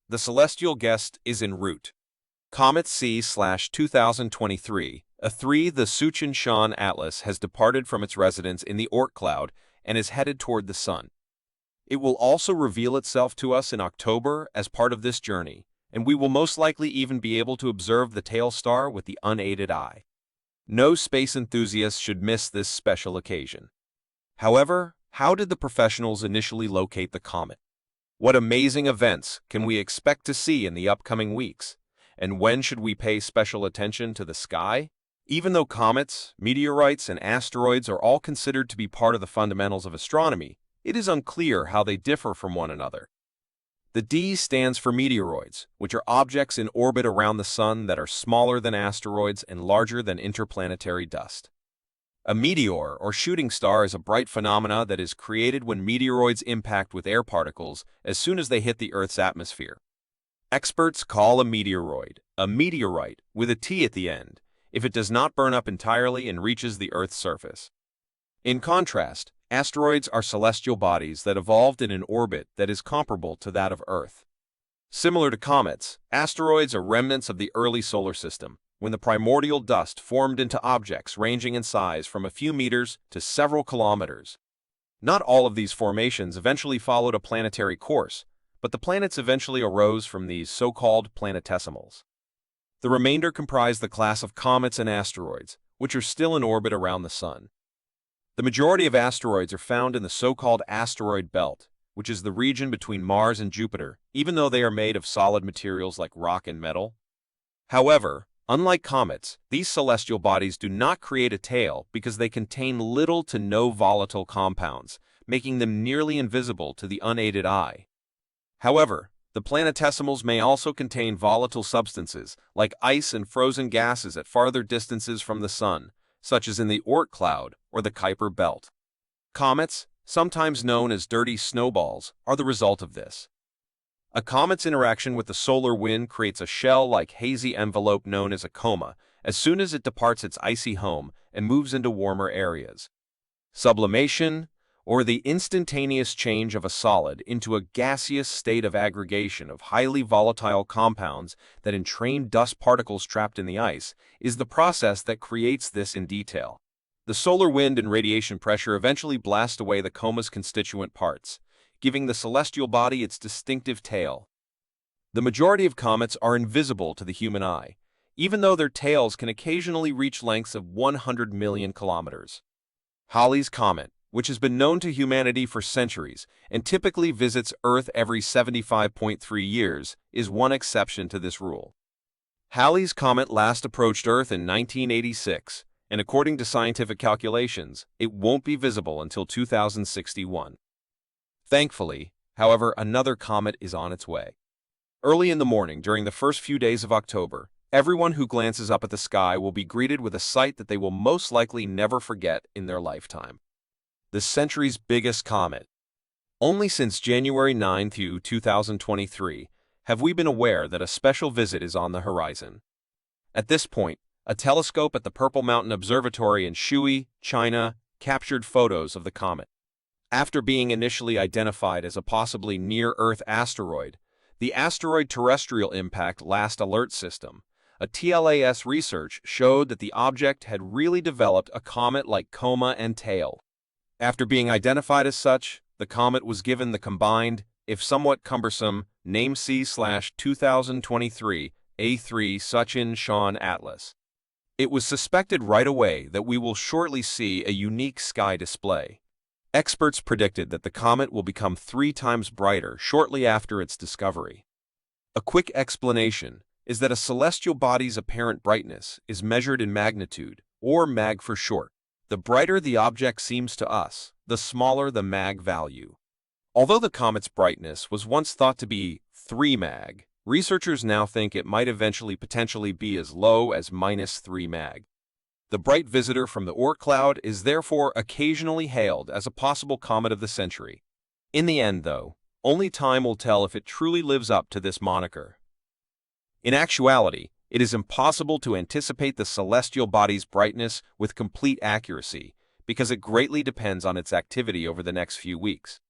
The celestial guest is en route. Comet C/2023, the Suchun-Shan Atlas has departed from its residence in the Oort Cloud and is headed toward the Sun. It will also reveal itself to us in October as part of this journey, and we will most likely even be able to observe the tail star with the unaided eye. No space enthusiast should miss this special occasion. However, how did the professionals initially locate the comet? What amazing events can we expect to see in the upcoming weeks? And when should we pay special attention to the sky? Even though comets, meteorites, and asteroids are all considered to be part of the fundamentals of astronomy, it is unclear how they differ from one another. The D stands for meteoroids, which are objects in orbit around the Sun that are smaller than asteroids and larger than interplanetary dust. A meteor, or shooting star, is a bright phenomena that is created when meteoroids impact with air particles as soon as they hit the Earth's atmosphere. Experts call a meteoroid a meteorite with a T at the end if it does not burn up entirely and reaches the Earth's surface. In contrast, asteroids are celestial bodies that evolved in an orbit that is comparable to that of Earth. Similar to comets, asteroids are remnants of the early solar system, when the primordial dust formed into objects ranging in size from a few meters to several kilometers. Not all of these formations eventually followed a planetary course, but the planets eventually arose from these so-called planetesimals. The remainder comprise the class of comets and asteroids, which are still in orbit around the Sun. The majority of asteroids are found in the so-called asteroid belt, which is the region between Mars and Jupiter, even though they are made of solid materials like rock and metal. However, unlike comets, these celestial bodies do not create a tail because they contain little to no volatile compounds, making them nearly invisible to the unaided eye. However, the planetesimals may also contain volatile substances, like ice and frozen gases at farther distances from the Sun, such as in the Oort Cloud or the Kuiper Belt. Comets, sometimes known as dirty snowballs, are the result of this. A comet's interaction with the solar wind creates a shell-like hazy envelope known as a coma as soon as it departs its icy home and moves into warmer areas. Sublimation, or the instantaneous change of a solid into a gaseous state of aggregation of highly volatile compounds that entrain dust particles trapped in the ice, is the process that creates this in detail. The solar wind and radiation pressure eventually blast away the coma's constituent parts, giving the celestial body its distinctive tail. The majority of comets are invisible to the human eye, even though their tails can occasionally reach lengths of 100 million kilometers. Halley's Comet, which has been known to humanity for centuries and typically visits Earth every 75.3 years, is one exception to this rule. Halley's Comet last approached Earth in 1986, and according to scientific calculations, it won't be visible until 2061. Thankfully, however, another comet is on its way. Early in the morning, during the first few days of October, everyone who glances up at the sky will be greeted with a sight that they will most likely never forget in their lifetime. The century's biggest comet. Only since January 9, 2023, have we been aware that a special visit is on the horizon. At this point, a telescope at the Purple Mountain Observatory in Shui, China, captured photos of the comet. After being initially identified as a possibly near-Earth asteroid, the Asteroid Terrestrial Impact Last Alert System, a TLAS research, showed that the object had really developed a comet-like coma and tail. After being identified as such, the comet was given the combined, if somewhat cumbersome, name C/2023 A3 Suchun-Shan Atlas. It was suspected right away that we will shortly see a unique sky display. Experts predicted that the comet will become 3 times brighter shortly after its discovery. A quick explanation is that a celestial body's apparent brightness is measured in magnitude, or mag for short. The brighter the object seems to us, the smaller the mag value. Although the comet's brightness was once thought to be 3 mag, researchers now think it might eventually potentially be as low as -3 mag. The bright visitor from the Oort Cloud is therefore occasionally hailed as a possible comet of the century. In the end, though, only time will tell if it truly lives up to this moniker. In actuality, it is impossible to anticipate the celestial body's brightness with complete accuracy because it greatly depends on its activity over the next few weeks.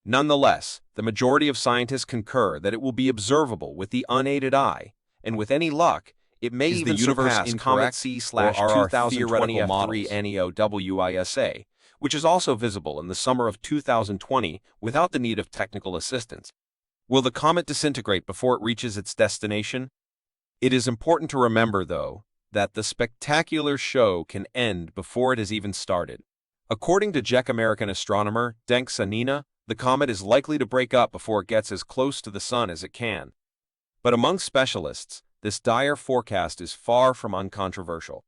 Nonetheless, the majority of scientists concur that it will be observable with the unaided eye, and with any luck, it may even surpass Comet C/2020 F3 NEOWISA, which is also visible in the summer of 2020 without the need of technical assistance. Will the comet disintegrate before it reaches its destination? It is important to remember, though, that the spectacular show can end before it has even started. According to Czech American astronomer Zdenka Sanina, the comet is likely to break up before it gets as close to the Sun as it can. But among specialists, this dire forecast is far from uncontroversial.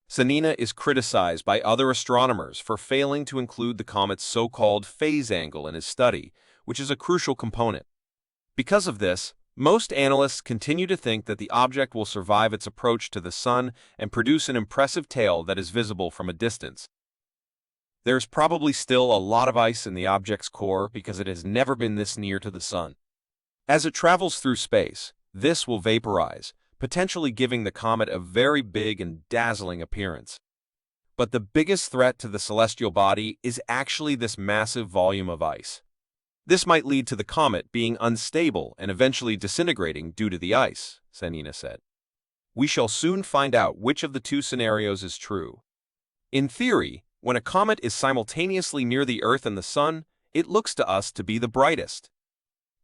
Sanina is criticized by other astronomers for failing to include the comet's so-called phase angle in his study, which is a crucial component. Because of this, most analysts continue to think that the object will survive its approach to the Sun and produce an impressive tail that is visible from a distance. There's probably still a lot of ice in the object's core because it has never been this near to the Sun. As it travels through space, this will vaporize, potentially giving the comet a very big and dazzling appearance. But the biggest threat to the celestial body is actually this massive volume of ice. This might lead to the comet being unstable and eventually disintegrating due to the ice, Sanina said. We shall soon find out which of the two scenarios is true. In theory, when a comet is simultaneously near the Earth and the Sun, it looks to us to be the brightest.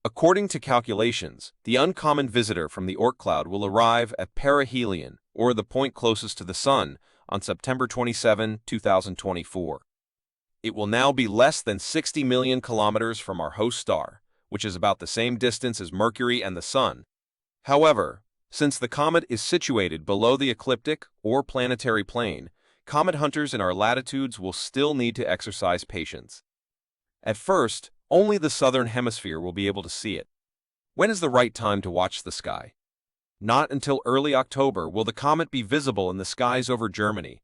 According to calculations, the uncommon visitor from the Oort Cloud will arrive at perihelion, or the point closest to the Sun, on September 27, 2024. It will now be less than 60 million kilometers from our host star, which is about the same distance as Mercury and the Sun. However, since the comet is situated below the ecliptic or planetary plane, comet hunters in our latitudes will still need to exercise patience. At first, only the southern hemisphere will be able to see it. When is the right time to watch the sky? Not until early October will the comet be visible in the skies over Germany.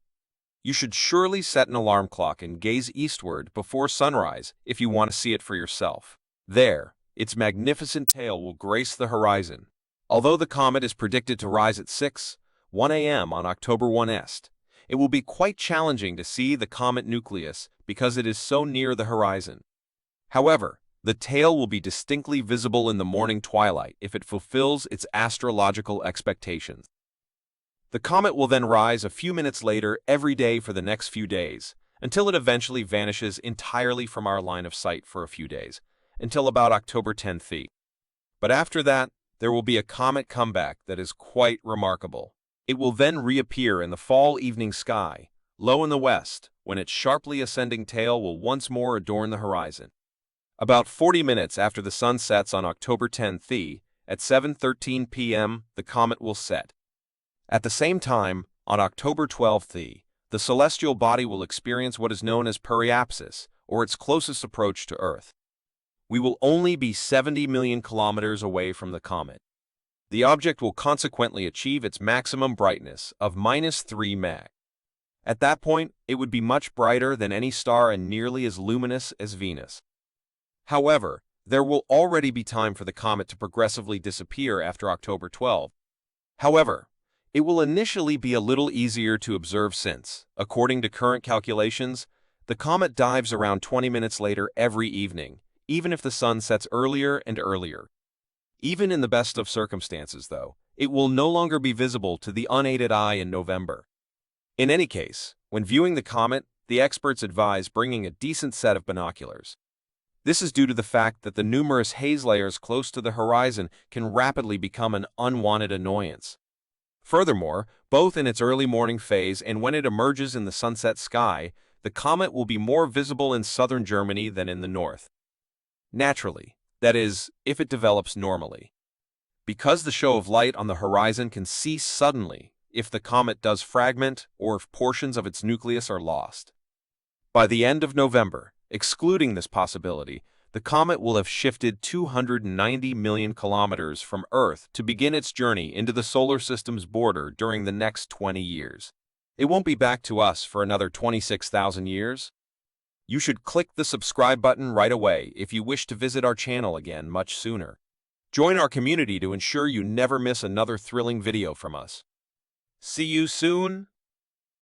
You should surely set an alarm clock and gaze eastward before sunrise if you want to see it for yourself. There, its magnificent tail will grace the horizon. Although the comet is predicted to rise at 6:01 a.m. on October 1st, it will be quite challenging to see the comet nucleus because it is so near the horizon. However, the tail will be distinctly visible in the morning twilight if it fulfills its astrological expectations. The comet will then rise a few minutes later every day for the next few days, until it eventually vanishes entirely from our line of sight for a few days, until about October 10th. But after that, there will be a comet comeback that is quite remarkable. It will then reappear in the fall evening sky, low in the west, when its sharply ascending tail will once more adorn the horizon. About 40 minutes after the sun sets on October 10th, at 7:13 p.m., the comet will set. At the same time, on October 12th, the celestial body will experience what is known as periapsis, or its closest approach to Earth. We will only be 70 million kilometers away from the comet. The object will consequently achieve its maximum brightness of -3 mag. At that point, it would be much brighter than any star and nearly as luminous as Venus. However, there will already be time for the comet to progressively disappear after October 12. However, it will initially be a little easier to observe since, according to current calculations, the comet dives around 20 minutes later every evening, even if the sun sets earlier and earlier. Even in the best of circumstances, though, it will no longer be visible to the unaided eye in November. In any case, when viewing the comet, the experts advise bringing a decent set of binoculars. This is due to the fact that the numerous haze layers close to the horizon can rapidly become an unwanted annoyance. Furthermore, both in its early morning phase and when it emerges in the sunset sky, the comet will be more visible in southern Germany than in the north. Naturally, that is, if it develops normally. Because the show of light on the horizon can cease suddenly if the comet does fragment or if portions of its nucleus are lost. By the end of November, excluding this possibility, the comet will have shifted 290 million kilometers from Earth to begin its journey into the solar system's border during the next 20 years. It won't be back to us for another 26,000 years. You should click the subscribe button right away if you wish to visit our channel again much sooner. Join our community to ensure you never miss another thrilling video from us. See you soon!